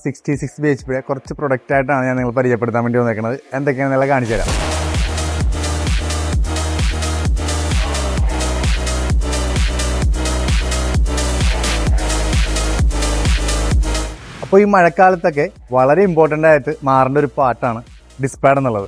66 bhp കുറച്ച് product ആയിട്ടാണ് ഞാൻ നിങ്ങൾ പരിചയപ്പെടുത്താൻ വേണ്ടി വന്നേക്കുന്നത്. എന്തൊക്കെയാണെന്നുള്ള കാണിച്ചു തരാം. അപ്പോൾ ഈ മഴക്കാലത്തൊക്കെ വളരെ ഇമ്പോർട്ടൻ്റ് ആയിട്ട് മാറേണ്ട ഒരു പാർട്ടാണ് ഡിസ്പാഡ് എന്നുള്ളത്.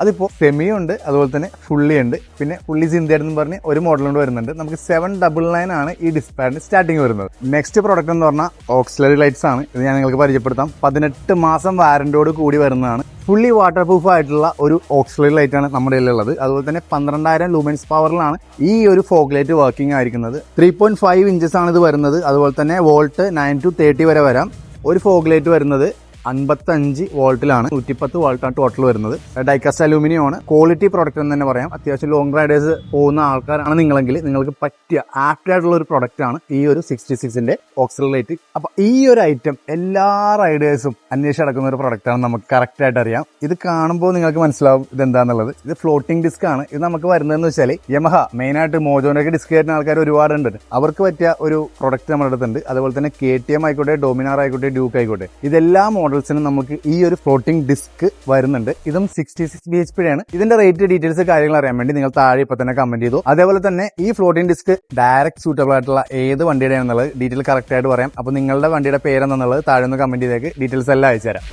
അതിപ്പോൾ സെമി ഉണ്ട്, അതുപോലെ തന്നെ ഫുള്ളി ഉണ്ട്, പിന്നെ ഫുള്ളി സിന്ധിയഡ് എന്ന് പറഞ്ഞ് ഒരു മോഡൽ കൊണ്ട് വരുന്നുണ്ട്. നമുക്ക് 799 ആണ് ഈ ഡിസ്പാഡിന് സ്റ്റാർട്ടിങ് വരുന്നത്. നെക്സ്റ്റ് പ്രോഡക്റ്റ് എന്ന് പറഞ്ഞാൽ ഓക്സിലറി ലൈറ്റ്സ് ആണ്. ഇത് ഞാൻ നിങ്ങൾക്ക് പരിചയപ്പെടുത്താം. 18 മാസം വാറന്റിയോട് കൂടി വരുന്നതാണ്. ഫുള്ളി വാട്ടർ പ്രൂഫ് ആയിട്ടുള്ള ഒരു ഓക്സിലറി ലൈറ്റ് ആണ് നമ്മുടെ കയ്യിലുള്ളത്. അതുപോലെ തന്നെ 12,000 ലൂമെൻസ് പവറിലാണ് ഈ ഒരു ഫോഗ് ലൈറ്റ് വർക്കിംഗ് ആയിരിക്കുന്നത്. 3.5 ഇഞ്ചസ് ആണ് ഇത് വരുന്നത്. അതുപോലെ തന്നെ വോൾട്ട് 9 to 30 വരെ വരാം. ഒരു ഫോഗ് ലൈറ്റ് വരുന്നത് 55 വോൾട്ടിലാണ്. 110 വോൾട്ടാണ് ടോട്ടൽ വരുന്നത്. ഡൈകാസ്റ്റ് അലൂമിനിയം ആണ്. ക്വാളിറ്റി പ്രോഡക്റ്റ് എന്ന് തന്നെ പറയാം. അത്യാവശ്യം ലോങ് റൈഡേഴ്സ് പോകുന്ന ആൾക്കാരാണ് നിങ്ങളെങ്കിൽ നിങ്ങൾക്ക് പറ്റിയ ആപ്റ്റ് ആയിട്ടുള്ള ഒരു പ്രൊഡക്റ്റ് ആണ് ഈ ഒരു 66ന്റെ ഓക്സിലറി ലൈറ്റ്. അപ്പൊ ഈ ഒരു ഐറ്റം എല്ലാ റൈഡേഴ്സും അന്വേഷിച്ച് നടക്കുന്ന ഒരു പ്രൊഡക്റ്റ് ആണ്. നമുക്ക് കറക്റ്റ് ആയിട്ട് അറിയാം. ഇത് കാണുമ്പോൾ നിങ്ങൾക്ക് മനസ്സിലാവും ഇത് എന്താന്നുള്ളത്. ഇത് ഫ്ലോട്ടിംഗ് ഡിസ്ക് ആണ്. ഇത് നമുക്ക് വരുന്നതെന്ന് വെച്ചാൽ യമഹ മെയിൻ ആയിട്ട് മോജോനൊക്കെ ഡിസ്ക് കയറ്റുന്ന ആൾക്കാർ ഒരുപാടുണ്ട്. അവർക്ക് പറ്റിയ ഒരു പ്രൊഡക്റ്റ് നമ്മുടെ അടുത്തുണ്ട്. അതുപോലെ തന്നെ KTM ആയിക്കോട്ടെ, ഡോമിനാർ ആയിക്കോട്ടെ, ഡ്യൂക്ക് ആയിക്കോട്ടെ, ഇതെല്ലാ നമുക്ക് ഈ ഒരു ഫ്ലോട്ടിംഗ് ഡിസ്ക് വരുന്നുണ്ട്. ഇതും 66 bhp ആണ്. ഇതിന്റെ റേറ്റ് ഡീറ്റെയിൽസ് കാര്യങ്ങൾ അറിയാൻ വേണ്ടി നിങ്ങൾ താഴെ ഇപ്പൊ തന്നെ കമന്റ് ചെയ്തു. അതേപോലെ തന്നെ ഈ ഫ്ലോട്ടിംഗ് ഡിസ്ക് ഡയറക്റ്റ് സൂട്ടബിൾ ആയിട്ടുള്ള ഏത് വണ്ടിയുടെ ആണെന്നുള്ളത് ഡീറ്റെയിൽ കറക്റ്റ് ആയിട്ട് പറയാം. അപ്പോൾ നിങ്ങളുടെ വണ്ടിയുടെ പേരെന്നുള്ളത് താഴെ ഒന്ന് കമന്റ് ചെയ്തേക്ക്. ഡീറ്റെയിൽസ് എല്ലാം അയച്ചു തരാം.